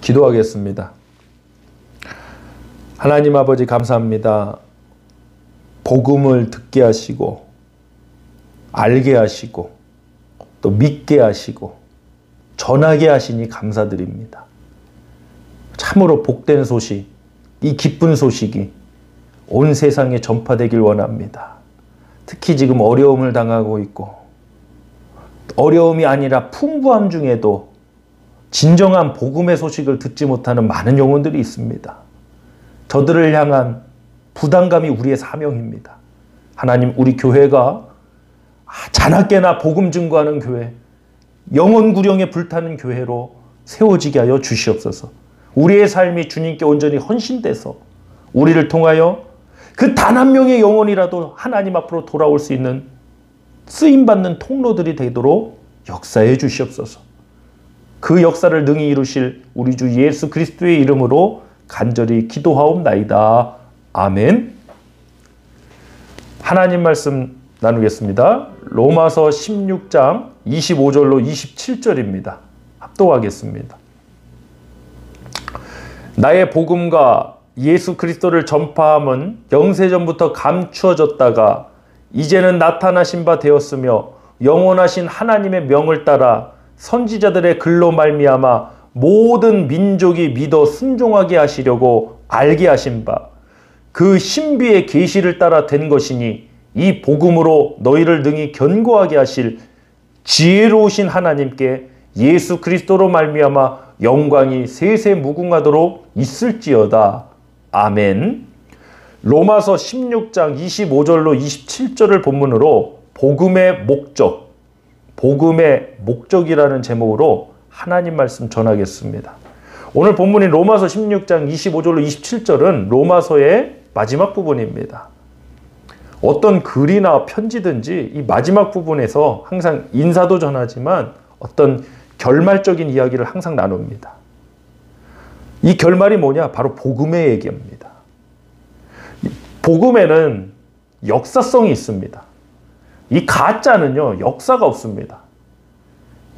기도하겠습니다. 하나님 아버지 감사합니다. 복음을 듣게 하시고 알게 하시고 또 믿게 하시고 전하게 하시니 감사드립니다. 참으로 복된 소식, 이 기쁜 소식이 온 세상에 전파되길 원합니다. 특히 지금 어려움을 당하고 있고 어려움이 아니라 풍부함 중에도 진정한 복음의 소식을 듣지 못하는 많은 영혼들이 있습니다. 저들을 향한 부담감이 우리의 사명입니다. 하나님, 우리 교회가 자나깨나 복음 증거하는 교회, 영혼 구령에 불타는 교회로 세워지게 하여 주시옵소서. 우리의 삶이 주님께 온전히 헌신돼서 우리를 통하여 그 단 한 명의 영혼이라도 하나님 앞으로 돌아올 수 있는 쓰임받는 통로들이 되도록 역사해 주시옵소서. 그 역사를 능히 이루실 우리 주 예수 그리스도의 이름으로 간절히 기도하옵나이다. 아멘. 하나님 말씀 나누겠습니다. 로마서 16장 25절로 27절입니다. 합독하겠습니다. 나의 복음과 예수 그리스도를 전파함은 영세전부터 감추어졌다가 이제는 나타나신 바 되었으며 영원하신 하나님의 명을 따라 선지자들의 글로 말미암아 모든 민족이 믿어 순종하게 하시려고 알게 하신 바 그 신비의 계시를 따라 된 것이니 이 복음으로 너희를 능히 견고하게 하실 지혜로우신 하나님께 예수 그리스도로 말미암아 영광이 세세 무궁하도록 있을지어다. 아멘. 로마서 16장 25절로 27절을 본문으로 복음의 목적이라는 제목으로 하나님 말씀 전하겠습니다. 오늘 본문인 로마서 16장 25절로 27절은 로마서의 마지막 부분입니다. 어떤 글이나 편지든지 이 마지막 부분에서 항상 인사도 전하지만 어떤 결말적인 이야기를 항상 나눕니다. 이 결말이 뭐냐? 바로 복음의 얘기입니다. 복음에는 역사성이 있습니다. 이 가짜는요, 역사가 없습니다.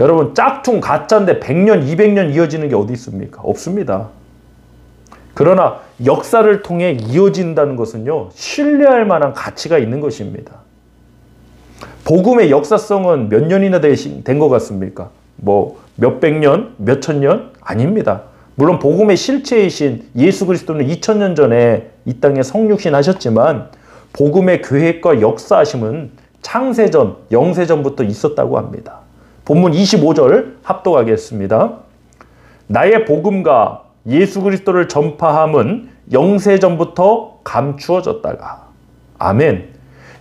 여러분, 짝퉁 가짜인데 100년, 200년 이어지는 게 어디 있습니까? 없습니다. 그러나 역사를 통해 이어진다는 것은요, 신뢰할 만한 가치가 있는 것입니다. 복음의 역사성은 몇 년이나 된 것 같습니까? 뭐 몇백 년, 몇천 년? 아닙니다. 물론 복음의 실체이신 예수 그리스도는 2000년 전에 이 땅에 성육신 하셨지만 복음의 계획과 역사하심은 창세전, 영세전부터 있었다고 합니다. 본문 25절 합독하겠습니다. 나의 복음과 예수 그리스도를 전파함은 영세전부터 감추어졌다가. 아멘.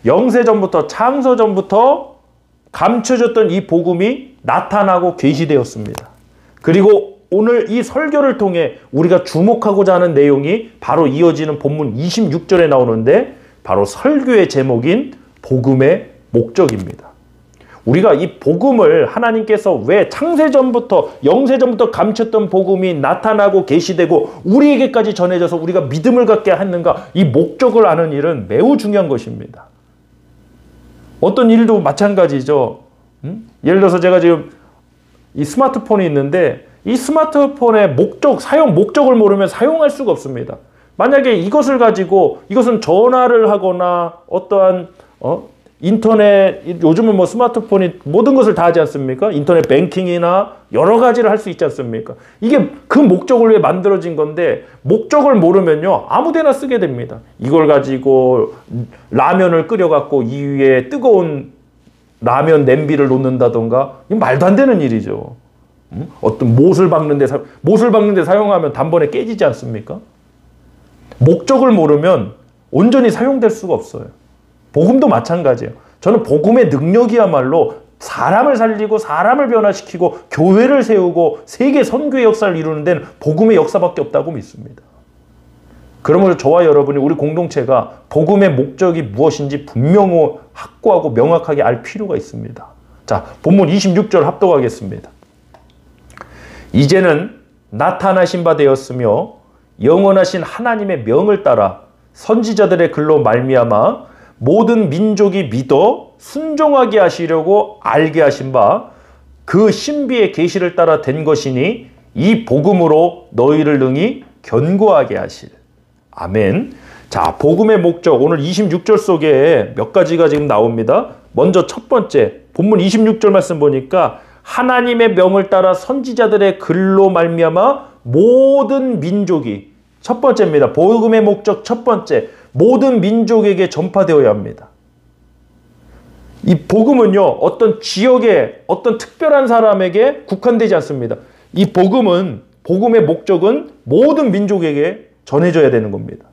영세전부터, 창서전부터 감춰졌던 이 복음이 나타나고 계시되었습니다. 그리고 오늘 이 설교를 통해 우리가 주목하고자 하는 내용이 바로 이어지는 본문 26절에 나오는데 바로 설교의 제목인 복음의 목적입니다. 우리가 이 복음을 하나님께서 왜 창세전부터 영세전부터 감췄던 복음이 나타나고 계시되고 우리에게까지 전해져서 우리가 믿음을 갖게 하는가, 이 목적을 아는 일은 매우 중요한 것입니다. 어떤 일도 마찬가지죠. 예를 들어서 제가 지금 이 스마트폰이 있는데 이 스마트폰의 사용 목적을 모르면 사용할 수가 없습니다. 만약에 이것을 가지고 이것은 전화를 하거나 어떠한 인터넷, 요즘은 뭐 스마트폰이 모든 것을 다 하지 않습니까? 인터넷 뱅킹이나 여러 가지를 할 수 있지 않습니까? 이게 그 목적을 위해 만들어진 건데 목적을 모르면요, 아무데나 쓰게 됩니다. 이걸 가지고 라면을 끓여갖고 이 위에 뜨거운 라면 냄비를 놓는다던가, 이건 말도 안 되는 일이죠. 어떤 못을 박는 데 사용하면 단번에 깨지지 않습니까? 목적을 모르면 온전히 사용될 수가 없어요. 복음도 마찬가지예요. 저는 복음의 능력이야말로 사람을 살리고 사람을 변화시키고 교회를 세우고 세계 선교의 역사를 이루는 데는 복음의 역사밖에 없다고 믿습니다. 그러므로 저와 여러분이 우리 공동체가 복음의 목적이 무엇인지 분명히 확고하고 명확하게 알 필요가 있습니다. 자, 본문 26절 합독하겠습니다. 이제는 나타나신 바 되었으며 영원하신 하나님의 명을 따라 선지자들의 글로 말미암아 모든 민족이 믿어 순종하게 하시려고 알게 하신 바 그 신비의 계시를 따라 된 것이니 이 복음으로 너희를 능히 견고하게 하실. 아멘. 자, 복음의 목적 오늘 26절 속에 몇 가지가 지금 나옵니다. 먼저 첫 번째 본문 26절 말씀 보니까 하나님의 명을 따라 선지자들의 글로 말미암아 모든 민족이, 첫 번째입니다. 복음의 목적 첫 번째, 모든 민족에게 전파되어야 합니다. 이 복음은요, 어떤 지역의 어떤 특별한 사람에게 국한되지 않습니다. 이 복음은, 복음의 목적은 모든 민족에게 전해져야 되는 겁니다.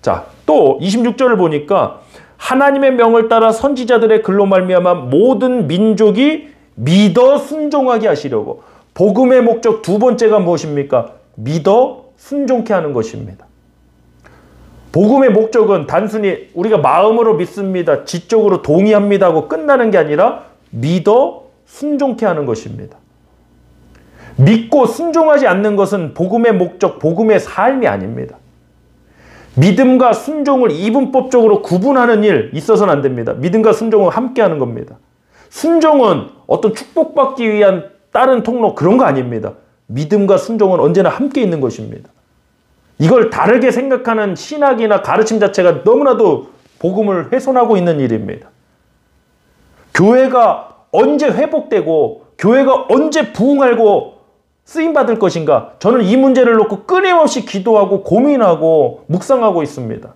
자, 또 26절을 보니까 하나님의 명을 따라 선지자들의 글로 말미암아 모든 민족이 믿어 순종하게 하시려고. 복음의 목적 두 번째가 무엇입니까? 믿어 순종케 하는 것입니다. 복음의 목적은 단순히 우리가 마음으로 믿습니다, 지적으로 동의합니다 하고 끝나는 게 아니라 믿어 순종케 하는 것입니다. 믿고 순종하지 않는 것은 복음의 목적, 복음의 삶이 아닙니다. 믿음과 순종을 이분법적으로 구분하는 일 있어서는 안 됩니다. 믿음과 순종은 함께 하는 겁니다. 순종은 어떤 축복받기 위한 다른 통로, 그런 거 아닙니다. 믿음과 순종은 언제나 함께 있는 것입니다. 이걸 다르게 생각하는 신학이나 가르침 자체가 너무나도 복음을 훼손하고 있는 일입니다. 교회가 언제 회복되고 교회가 언제 부흥하고 쓰임받을 것인가? 저는 이 문제를 놓고 끊임없이 기도하고 고민하고 묵상하고 있습니다.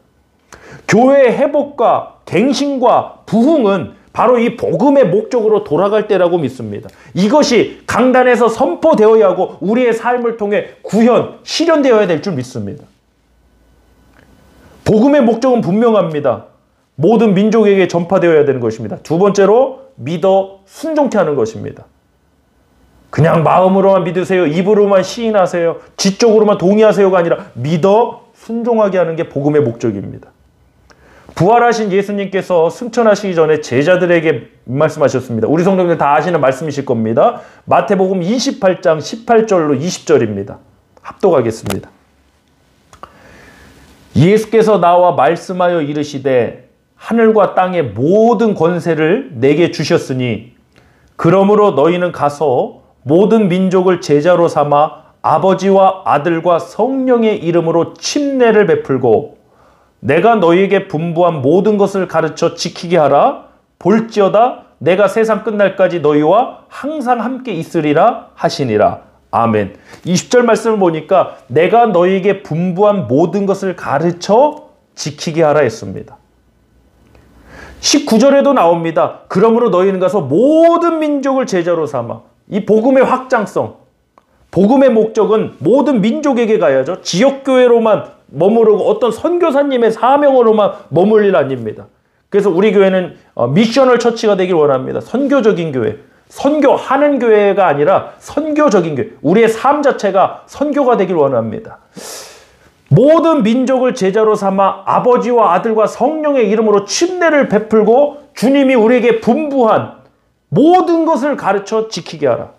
교회의 회복과 갱신과 부흥은 바로 이 복음의 목적으로 돌아갈 때라고 믿습니다. 이것이 강단에서 선포되어야 하고 우리의 삶을 통해 구현, 실현되어야 될 줄 믿습니다. 복음의 목적은 분명합니다. 모든 민족에게 전파되어야 되는 것입니다. 두 번째로 믿어 순종케 하는 것입니다. 그냥 마음으로만 믿으세요, 입으로만 시인하세요, 지적으로만 동의하세요가 아니라 믿어 순종하게 하는 게 복음의 목적입니다. 부활하신 예수님께서 승천하시기 전에 제자들에게 말씀하셨습니다. 우리 성도님들 다 아시는 말씀이실 겁니다. 마태복음 28장 18절로 20절입니다. 합독하겠습니다. 예수께서 나와 말씀하여 이르시되 하늘과 땅의 모든 권세를 내게 주셨으니 그러므로 너희는 가서 모든 민족을 제자로 삼아 아버지와 아들과 성령의 이름으로 침례를 베풀고 내가 너희에게 분부한 모든 것을 가르쳐 지키게 하라. 볼지어다 내가 세상 끝날까지 너희와 항상 함께 있으리라 하시니라. 아멘. 20절 말씀을 보니까 내가 너희에게 분부한 모든 것을 가르쳐 지키게 하라 했습니다. 19절에도 나옵니다. 그러므로 너희는 가서 모든 민족을 제자로 삼아. 이 복음의 확장성, 복음의 목적은 모든 민족에게 가야죠. 지역교회로만 머무르고 어떤 선교사님의 사명으로만 머물 일 아닙니다. 그래서 우리 교회는 미셔널 처치가 되길 원합니다. 선교적인 교회, 선교하는 교회가 아니라 선교적인 교회, 우리의 삶 자체가 선교가 되길 원합니다. 모든 민족을 제자로 삼아 아버지와 아들과 성령의 이름으로 침례를 베풀고 주님이 우리에게 분부한 모든 것을 가르쳐 지키게 하라.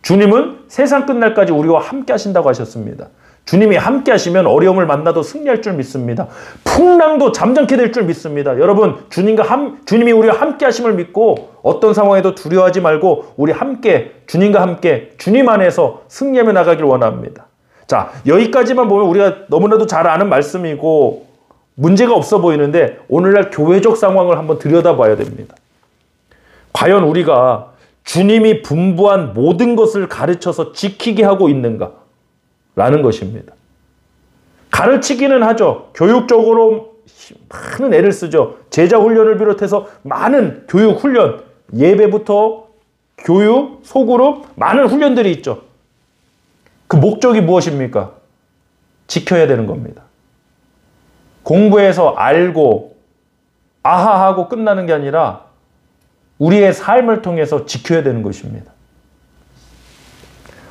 주님은 세상 끝날까지 우리와 함께 하신다고 하셨습니다. 주님이 함께 하시면 어려움을 만나도 승리할 줄 믿습니다. 풍랑도 잠잠케 될 줄 믿습니다. 여러분, 주님이 우리와 함께 하심을 믿고 어떤 상황에도 두려워하지 말고 우리 함께, 주님과 함께 주님 안에서 승리하며 나가길 원합니다. 자, 여기까지만 보면 우리가 너무나도 잘 아는 말씀이고 문제가 없어 보이는데 오늘날 교회적 상황을 한번 들여다봐야 됩니다. 과연 우리가 주님이 분부한 모든 것을 가르쳐서 지키게 하고 있는가? 라는 것입니다. 가르치기는 하죠. 교육적으로 많은 애를 쓰죠. 제자 훈련을 비롯해서 많은 교육 훈련, 예배부터 교육, 소그룹, 많은 훈련들이 있죠. 그 목적이 무엇입니까? 지켜야 되는 겁니다. 공부해서 알고 아하하고 끝나는 게 아니라 우리의 삶을 통해서 지켜야 되는 것입니다.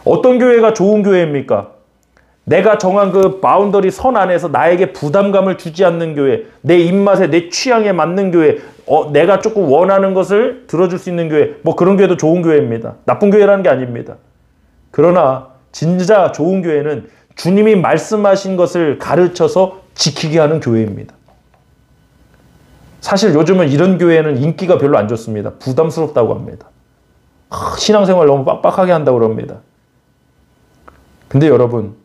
어떤 교회가 좋은 교회입니까? 내가 정한 그 바운더리 선 안에서 나에게 부담감을 주지 않는 교회, 내 입맛에 내 취향에 맞는 교회, 내가 조금 원하는 것을 들어줄 수 있는 교회, 뭐 그런 교회도 좋은 교회입니다. 나쁜 교회라는 게 아닙니다. 그러나 진짜 좋은 교회는 주님이 말씀하신 것을 가르쳐서 지키게 하는 교회입니다. 사실 요즘은 이런 교회는 인기가 별로 안 좋습니다. 부담스럽다고 합니다. 신앙생활 너무 빡빡하게 한다고 그럽니다. 근데 여러분,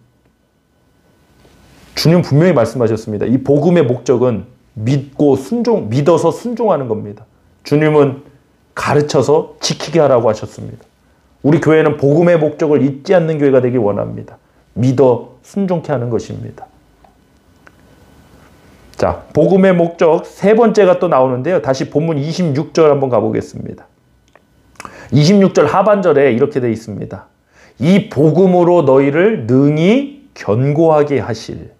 주님 분명히 말씀하셨습니다. 이 복음의 목적은 믿어서 순종하는 겁니다. 주님은 가르쳐서 지키게 하라고 하셨습니다. 우리 교회는 복음의 목적을 잊지 않는 교회가 되길 원합니다. 믿어 순종케 하는 것입니다. 자, 복음의 목적 세 번째가 또 나오는데요. 다시 본문 26절 한번 가보겠습니다. 26절 하반절에 이렇게 되어 있습니다. 이 복음으로 너희를 능히 견고하게 하실.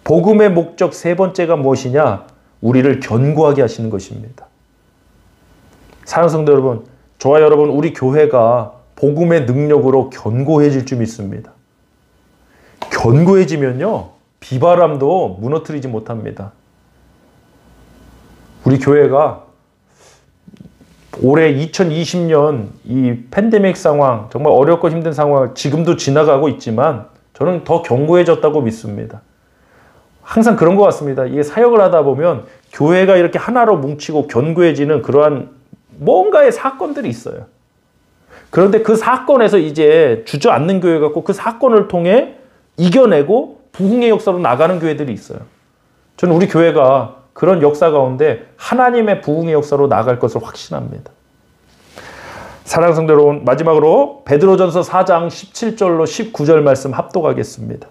복음의 목적 세 번째가 무엇이냐? 우리를 견고하게 하시는 것입니다. 사랑하는 성도 여러분, 저와 여러분, 우리 교회가 복음의 능력으로 견고해질 줄 믿습니다. 견고해지면요, 비바람도 무너뜨리지 못합니다. 우리 교회가 올해 2020년 이 팬데믹 상황, 정말 어렵고 힘든 상황을 지금도 지나가고 있지만 저는 더 견고해졌다고 믿습니다. 항상 그런 것 같습니다. 이게 사역을 하다 보면 교회가 이렇게 하나로 뭉치고 견고해지는 그러한 뭔가의 사건들이 있어요. 그런데 그 사건에서 이제 주저앉는 교회 같고 그 사건을 통해 이겨내고 부흥의 역사로 나가는 교회들이 있어요. 저는 우리 교회가 그런 역사 가운데 하나님의 부흥의 역사로 나갈 것을 확신합니다. 사랑하는 성도 여러분, 마지막으로 베드로전서 4장 17절로 19절 말씀 합독하겠습니다.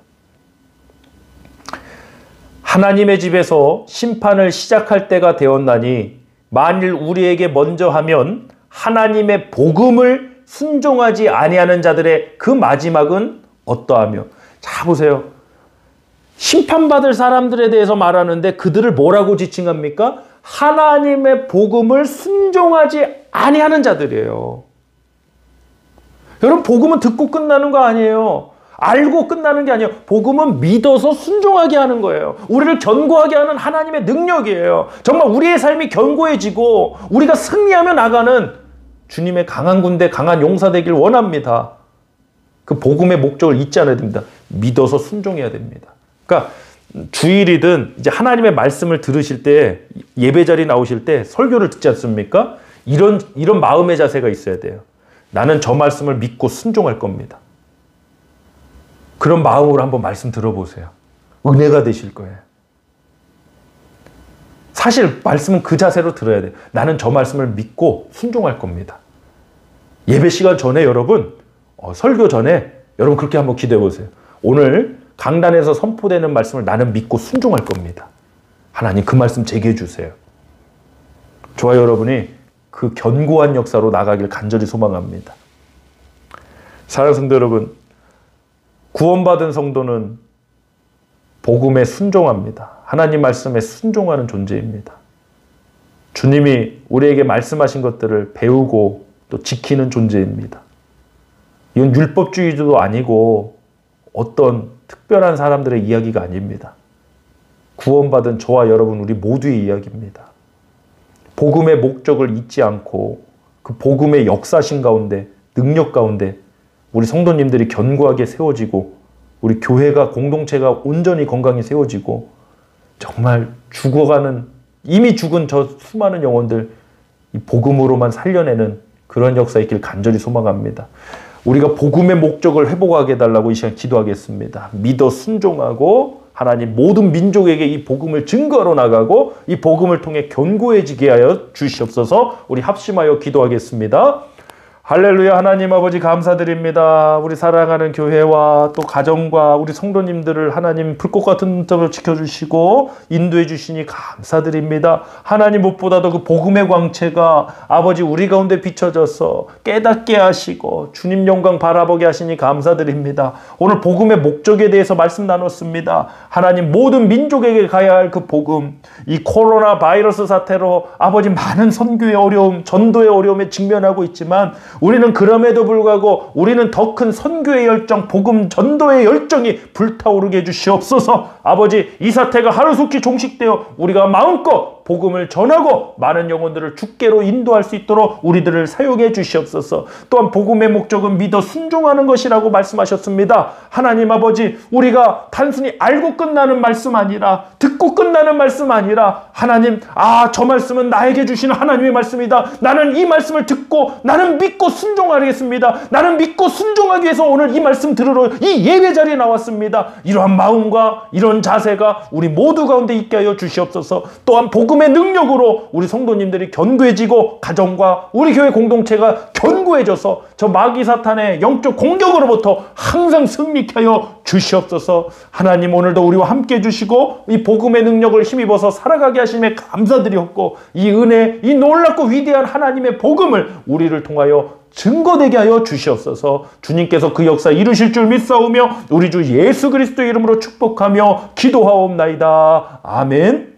하나님의 집에서 심판을 시작할 때가 되었나니 만일 우리에게 먼저 하면 하나님의 복음을 순종하지 아니하는 자들의 그 마지막은 어떠하며. 자, 보세요. 심판받을 사람들에 대해서 말하는데 그들을 뭐라고 지칭합니까? 하나님의 복음을 순종하지 아니하는 자들이에요. 여러분, 복음은 듣고 끝나는 거 아니에요. 알고 끝나는 게 아니에요. 복음은 믿어서 순종하게 하는 거예요. 우리를 견고하게 하는 하나님의 능력이에요. 정말 우리의 삶이 견고해지고 우리가 승리하며 나가는 주님의 강한 군대, 강한 용사 되길 원합니다. 그 복음의 목적을 잊지 않아야 됩니다. 믿어서 순종해야 됩니다. 그러니까 주일이든 이제 하나님의 말씀을 들으실 때, 예배 자리 나오실 때 설교를 듣지 않습니까? 이런 마음의 자세가 있어야 돼요. 나는 저 말씀을 믿고 순종할 겁니다. 그런 마음으로 한번 말씀 들어보세요. 은혜가 되실 거예요. 사실 말씀은 그 자세로 들어야 돼요. 나는 저 말씀을 믿고 순종할 겁니다. 예배 시간 전에 여러분, 설교 전에 여러분 그렇게 한번 기도해 보세요. 오늘 강단에서 선포되는 말씀을 나는 믿고 순종할 겁니다. 하나님 그 말씀 제게 해주세요. 저와 여러분이 그 견고한 역사로 나가길 간절히 소망합니다. 사랑하는 성도 여러분, 구원받은 성도는 복음에 순종합니다. 하나님 말씀에 순종하는 존재입니다. 주님이 우리에게 말씀하신 것들을 배우고 또 지키는 존재입니다. 이건 율법주의도 아니고 어떤 특별한 사람들의 이야기가 아닙니다. 구원받은 저와 여러분 우리 모두의 이야기입니다. 복음의 목적을 잊지 않고 그 복음의 역사신 가운데, 능력 가운데 우리 성도님들이 견고하게 세워지고 우리 교회가, 공동체가 온전히 건강히 세워지고 정말 죽어가는, 이미 죽은 저 수많은 영혼들 이 복음으로만 살려내는 그런 역사 있길 간절히 소망합니다. 우리가 복음의 목적을 회복하게 해달라고 이 시간 기도하겠습니다. 믿어 순종하고 하나님 모든 민족에게 이 복음을 증거하러 나가고 이 복음을 통해 견고해지게 하여 주시옵소서. 우리 합심하여 기도하겠습니다. 할렐루야. 하나님 아버지 감사드립니다. 우리 사랑하는 교회와 또 가정과 우리 성도님들을 하나님 불꽃 같은 눈동자로 지켜주시고 인도해 주시니 감사드립니다. 하나님 무엇보다도 그 복음의 광채가 아버지 우리 가운데 비춰져서 깨닫게 하시고 주님 영광 바라보게 하시니 감사드립니다. 오늘 복음의 목적에 대해서 말씀 나눴습니다. 하나님 모든 민족에게 가야 할 그 복음, 이 코로나 바이러스 사태로 아버지 많은 선교의 어려움, 전도의 어려움에 직면하고 있지만 우리는 그럼에도 불구하고 우리는 더 큰 선교의 열정, 복음 전도의 열정이 불타오르게 해주시옵소서. 아버지 이 사태가 하루속히 종식되어 우리가 마음껏 복음을 전하고 많은 영혼들을 주께로 인도할 수 있도록 우리들을 사용해 주시옵소서. 또한 복음의 목적은 믿어 순종하는 것이라고 말씀하셨습니다. 하나님 아버지, 우리가 단순히 알고 끝나는 말씀 아니라, 듣고 끝나는 말씀 아니라, 하나님, 저 말씀은 나에게 주시는 하나님의 말씀이다. 나는 이 말씀을 듣고 나는 믿고 순종하겠습니다. 나는 믿고 순종하기 위해서 오늘 이 말씀 들으러 이 예배 자리에 나왔습니다. 이러한 마음과 이런 자세가 우리 모두 가운데 있게 하여 주시옵소서. 또한 복음의 능력으로 우리 성도님들이 견고해지고 가정과 우리 교회 공동체가 견고해져서 저 마귀 사탄의 영적 공격으로부터 항상 승리케 하여 주시옵소서. 하나님, 오늘도 우리와 함께 해주시고 이 복음의 능력을 힘입어서 살아가게 하심에 감사드리옵고, 이 은혜, 이 놀랍고 위대한 하나님의 복음을 우리를 통하여 증거되게 하여 주시옵소서. 주님께서 그 역사 이루실 줄 믿사오며 우리 주 예수 그리스도의 이름으로 축복하며 기도하옵나이다. 아멘.